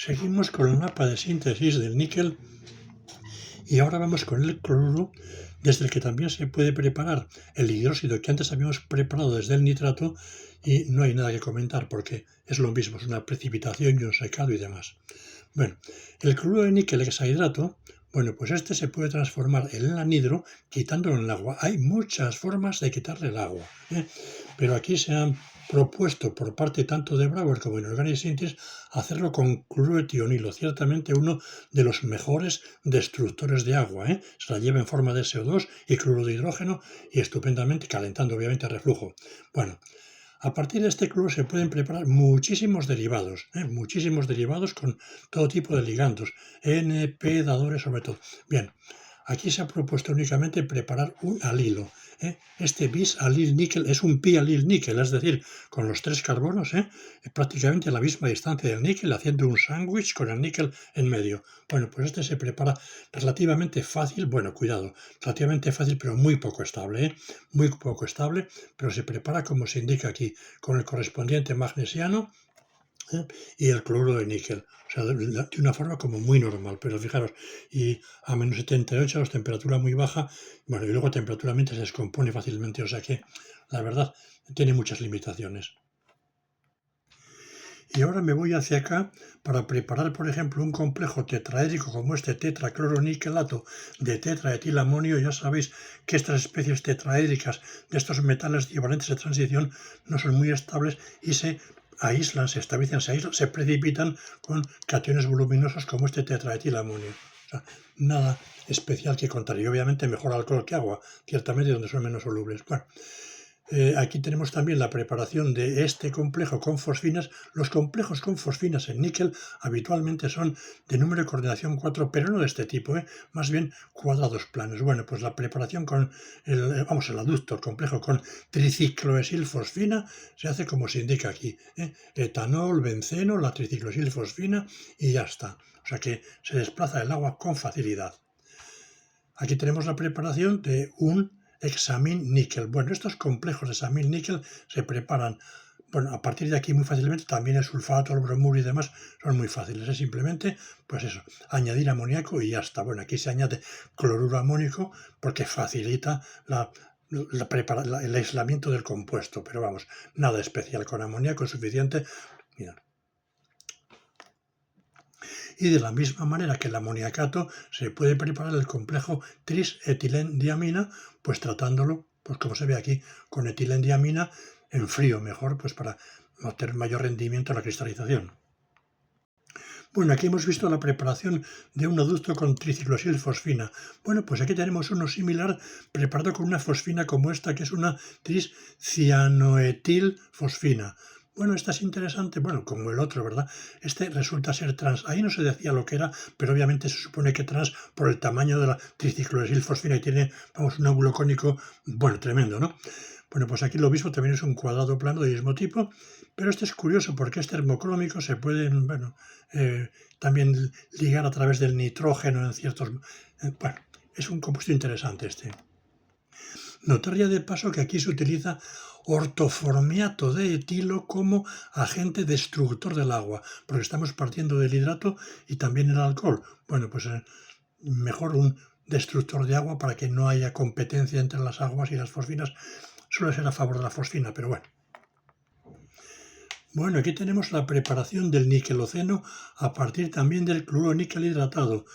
Seguimos con el mapa de síntesis del níquel y ahora vamos con el cloruro, desde el que también se puede preparar el hidróxido que antes habíamos preparado desde el nitrato y no hay nada que comentar porque es lo mismo, es una precipitación y un secado y demás. Bueno, el cloruro de níquel hexahidrato, bueno, pues este se puede transformar en el anhidro quitándolo en el agua. Hay muchas formas de quitarle el agua, pero aquí se han propuesto por parte tanto de Brouwer como de Organic Synthesis hacerlo con cloruro de tionilo, ciertamente uno de los mejores destructores de agua. Se la lleva en forma de CO2 y cloruro de hidrógeno y estupendamente calentando obviamente a reflujo. Bueno, a partir de este cloruro se pueden preparar muchísimos derivados con todo tipo de ligandos, N, P, dadores sobre todo. Bien, aquí se ha propuesto únicamente preparar un alilo. Este bis alil níquel es un pi alil níquel, es decir, con los tres carbonos prácticamente a la misma distancia del níquel, haciendo un sándwich con el níquel en medio. Bueno, pues este se prepara relativamente fácil, bueno, cuidado, relativamente fácil, pero muy poco estable, muy poco estable, pero se prepara como se indica aquí, con el correspondiente magnesiano y el cloruro de níquel. O sea, de una forma como muy normal, pero fijaros, y a menos 78 grados, temperatura muy baja, bueno, y luego a temperatura ambiente se descompone fácilmente, o sea que la verdad tiene muchas limitaciones. Y ahora me voy hacia acá para preparar, por ejemplo, un complejo tetraédrico como este tetracloroniquelato de tetraetilamonio. Ya sabéis que estas especies tetraédricas de estos metales divalentes de transición no son muy estables y se aíslan, se estabilizan, se precipitan con cationes voluminosos como este tetraetilamonio. O sea, nada especial que contar. Y obviamente mejor alcohol que agua, ciertamente donde son menos solubles. Bueno, aquí tenemos también la preparación de este complejo con fosfinas. Los complejos con fosfinas en níquel habitualmente son de número de coordinación 4, pero no de este tipo, más bien cuadrados planos. Bueno, pues la preparación con el aducto, el complejo con tricicloesilfosfina, se hace como se indica aquí. Etanol, benceno, la tricicloesilfosfina y ya está. O sea que se desplaza el agua con facilidad. Aquí tenemos la preparación de un hexamil níquel. Bueno, estos complejos de hexamil níquel se preparan, bueno, a partir de aquí muy fácilmente, también el sulfato, el bromuro y demás son muy fáciles. Es simplemente, pues eso, añadir amoníaco y ya está. Bueno, aquí se añade cloruro amónico porque facilita el aislamiento del compuesto, pero vamos, nada especial. Con amoníaco es suficiente. Mira. Y de la misma manera que el amoniacato se puede preparar el complejo tris-etilendiamina, pues tratándolo, pues como se ve aquí, con etilendiamina en frío mejor, pues para obtener mayor rendimiento en la cristalización. Bueno, aquí hemos visto la preparación de un aducto con triciclosilfosfina. Bueno, pues aquí tenemos uno similar preparado con una fosfina como esta, que es una triscianoetilfosfina. Bueno, esta es interesante, bueno, como el otro, ¿verdad? Este resulta ser trans. Ahí no se decía lo que era, pero obviamente se supone que trans por el tamaño de la triciclosilfosfina y tiene, vamos, un ángulo cónico, bueno, tremendo, ¿no? Bueno, pues aquí lo mismo, también es un cuadrado plano del mismo tipo, pero este es curioso porque es termocrómico, se puede, bueno, también ligar a través del nitrógeno en ciertos... bueno, es un compuesto interesante este. Notar ya de paso que aquí se utiliza ortoformiato de etilo como agente destructor del agua, porque estamos partiendo del hidrato y también el alcohol. Bueno, pues mejor un destructor de agua para que no haya competencia entre las aguas y las fosfinas. Suele ser a favor de la fosfina, pero bueno. Bueno, aquí tenemos la preparación del niqueloceno a partir también del cloruro níquel hidratado.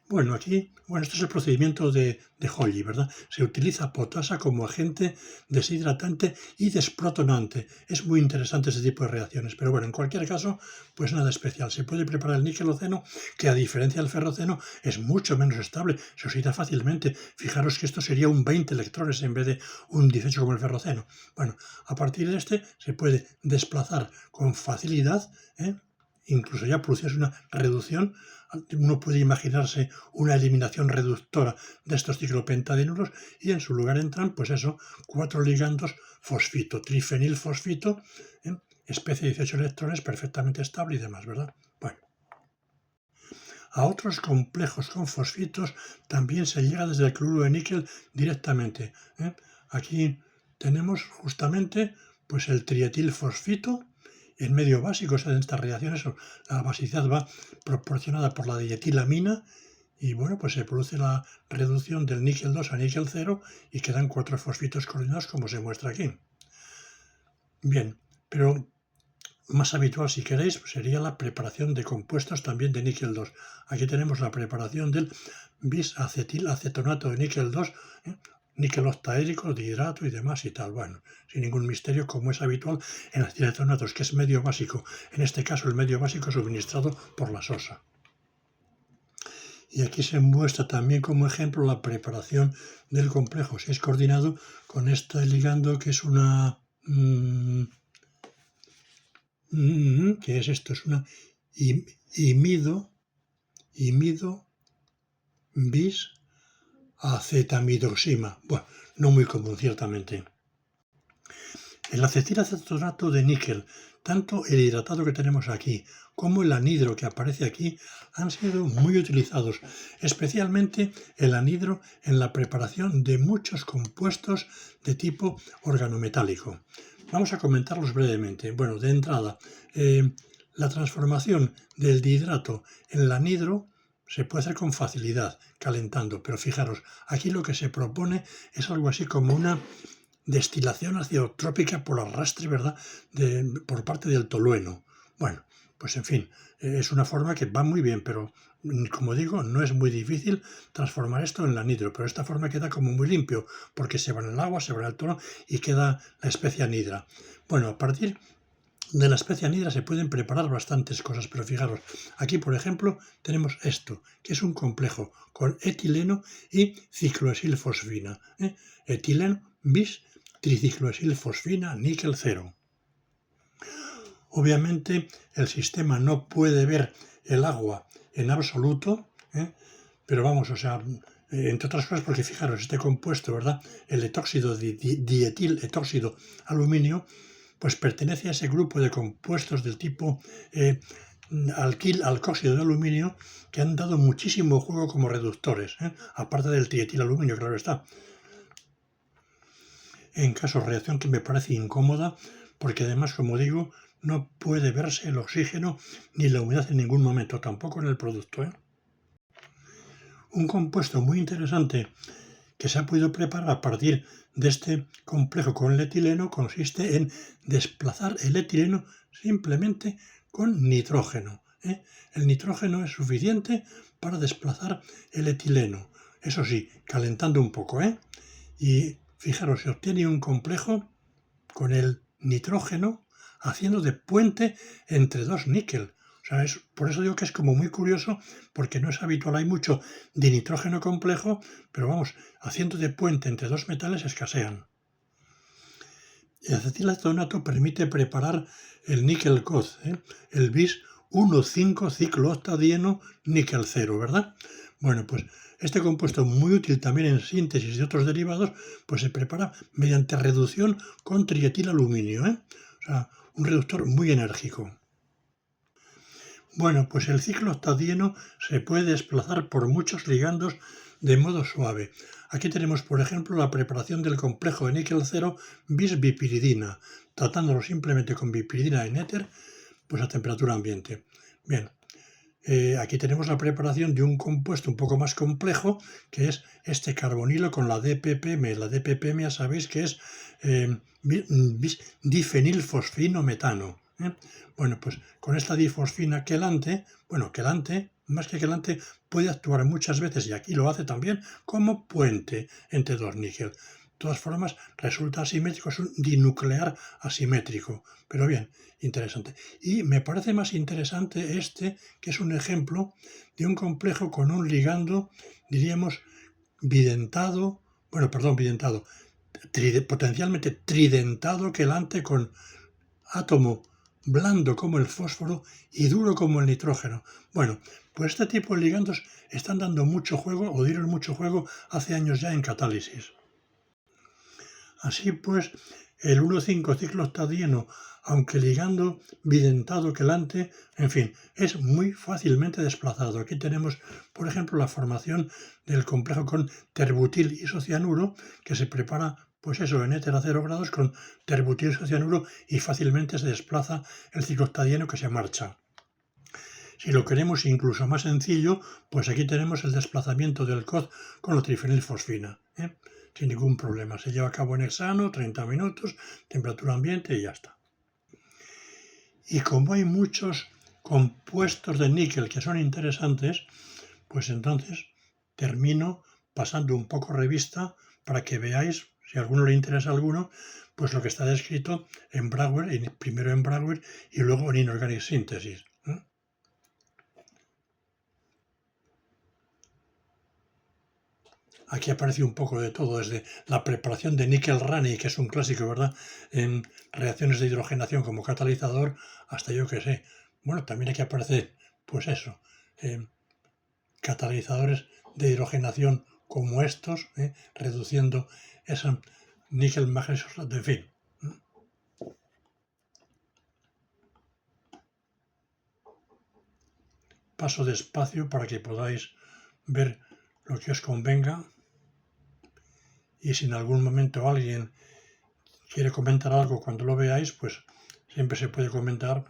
Bueno, aquí, este es el procedimiento de Holly, ¿verdad? Se utiliza potasa como agente deshidratante y desprotonante. Es muy interesante ese tipo de reacciones, pero bueno, en cualquier caso, pues nada especial. Se puede preparar el niqueloceno, que a diferencia del ferroceno es mucho menos estable, se oxida fácilmente. Fijaros que esto sería un 20 electrones en vez de un 18 como el ferroceno. Bueno, a partir de este se puede desplazar con facilidad, incluso ya producidas una reducción. Uno puede imaginarse una eliminación reductora de estos ciclopentadienuros y en su lugar entran, pues eso, 4 ligandos fosfito, trifenilfosfito, especie de 18 electrones, perfectamente estable y demás, ¿verdad? Bueno. A otros complejos con fosfitos también se llega desde el cloruro de níquel directamente. Aquí tenemos justamente pues el trietilfosfito en medio básico se dan estas reacciones, la basicidad va proporcionada por la dietilamina y bueno, pues se produce la reducción del níquel 2 a níquel 0 y quedan 4 fosfitos coordinados como se muestra aquí. Bien, pero más habitual, si queréis, sería la preparación de compuestos también de níquel 2. Aquí tenemos la preparación del bisacetilacetonato de níquel 2, níquel octaédrico, dihidrato y demás y tal. Bueno, sin ningún misterio, como es habitual en acetilacetonatos, que es medio básico. En este caso, el medio básico suministrado por la sosa. Y aquí se muestra también como ejemplo la preparación del complejo 6 coordinado con este ligando que es una... ¿qué es esto? Es una imido bis acetamidoxima. Bueno, no muy común, ciertamente. El acetilacetonato de níquel, tanto el hidratado que tenemos aquí como el anhidro que aparece aquí, han sido muy utilizados, especialmente el anhidro en la preparación de muchos compuestos de tipo organometálico. Vamos a comentarlos brevemente. Bueno, de entrada, la transformación del dihidrato en el anhidro se puede hacer con facilidad, calentando, pero fijaros, aquí lo que se propone es algo así como una destilación azeotrópica por arrastre, ¿verdad?, por parte del tolueno. Bueno, pues en fin, es una forma que va muy bien, pero como digo, no es muy difícil transformar esto en el anhidro, pero esta forma queda como muy limpio, porque se va en el agua, se va en el tolueno y queda la especie anhidra. Bueno, a partir de la especie anhidra se pueden preparar bastantes cosas, pero fijaros, aquí por ejemplo tenemos esto, que es un complejo con etileno y cicloesilfosfina. Etileno bis tricicloesilfosfina níquel 0. Obviamente el sistema no puede ver el agua en absoluto, pero vamos, o sea, entre otras cosas porque fijaros, este compuesto, ¿verdad? El etóxido dietil etóxido aluminio, pues pertenece a ese grupo de compuestos del tipo alcóxido de aluminio que han dado muchísimo juego como reductores, aparte del trietilaluminio, claro está. En caso reacción que me parece incómoda, porque además, como digo, no puede verse el oxígeno ni la humedad en ningún momento, tampoco en el producto. Un compuesto muy interesante que se ha podido preparar a partir de este complejo con el etileno consiste en desplazar el etileno simplemente con nitrógeno. El nitrógeno es suficiente para desplazar el etileno, eso sí, calentando un poco. Y fijaros, se obtiene un complejo con el nitrógeno haciendo de puente entre dos níquel. O sea, por eso digo que es como muy curioso, porque no es habitual, hay mucho de nitrógeno complejo, pero vamos, haciendo de puente entre dos metales escasean. El acetilacetonato permite preparar el níquel COD, el bis 1,5-ciclooctadieno níquel 0, ¿verdad? Bueno, pues este compuesto muy útil también en síntesis de otros derivados, pues se prepara mediante reducción con trietilaluminio, O sea, un reductor muy enérgico. Bueno, pues el ciclooctadieno se puede desplazar por muchos ligandos de modo suave. Aquí tenemos, por ejemplo, la preparación del complejo de níquel 0 bis-bipiridina, tratándolo simplemente con bipiridina en éter, pues a temperatura ambiente. Bien, aquí tenemos la preparación de un compuesto un poco más complejo, que es este carbonilo con la DPPM. La DPPM ya sabéis que es difenilfosfino-metano. Bueno, pues con esta difosfina quelante, más que quelante, puede actuar muchas veces, y aquí lo hace también, como puente entre dos níquel. De todas formas, resulta asimétrico, es un dinuclear asimétrico. Pero bien, interesante. Y me parece más interesante este, que es un ejemplo de un complejo con un ligando, diríamos, bidentado, potencialmente tridentado quelante con átomo blando como el fósforo y duro como el nitrógeno. Bueno, pues este tipo de ligandos están dando mucho juego, o dieron mucho juego hace años ya en catálisis. Así pues, el 1,5-ciclooctadieno, aunque ligando bidentado quelante, en fin, es muy fácilmente desplazado. Aquí tenemos, por ejemplo, la formación del complejo con terbutil isocianuro, que se prepara pues eso, en éter a 0 grados con terbutilcianuro y fácilmente se desplaza el ciclooctadieno que se marcha. Si lo queremos incluso más sencillo, pues aquí tenemos el desplazamiento del COD con la trifenilfosfina, sin ningún problema. Se lleva a cabo en hexano, 30 minutos, temperatura ambiente y ya está. Y como hay muchos compuestos de níquel que son interesantes, pues entonces termino pasando un poco revista para que veáis, si a alguno le interesa alguno, pues lo que está descrito en Brouwer, primero en Brouwer y luego en Inorganic Synthesis. Aquí aparece un poco de todo, desde la preparación de níquel Rani, que es un clásico, ¿verdad?, en reacciones de hidrogenación como catalizador, hasta yo que sé. Bueno, también aquí aparece, pues eso, catalizadores de hidrogenación como estos, reduciendo ese níquel magnesio, en fin. Paso despacio para que podáis ver lo que os convenga. Y si en algún momento alguien quiere comentar algo cuando lo veáis, pues siempre se puede comentar.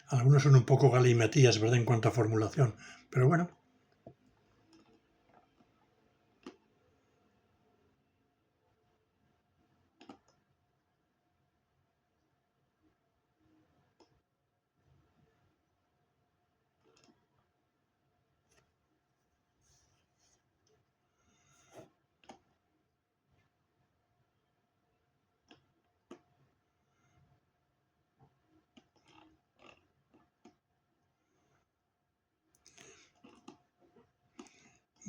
Algunos son un poco galimatías, ¿verdad?, en cuanto a formulación, pero bueno.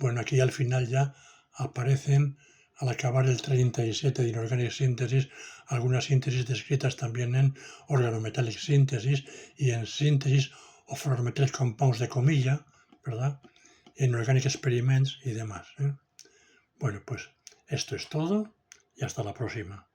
Bueno, aquí al final ya aparecen, al acabar el 37 de Inorganic Synthesis, algunas síntesis descritas también en Organometallic Synthesis y en Synthesis of Organometallic Compounds de comilla, ¿verdad?, en Organic Experiments y demás. Bueno, pues esto es todo y hasta la próxima.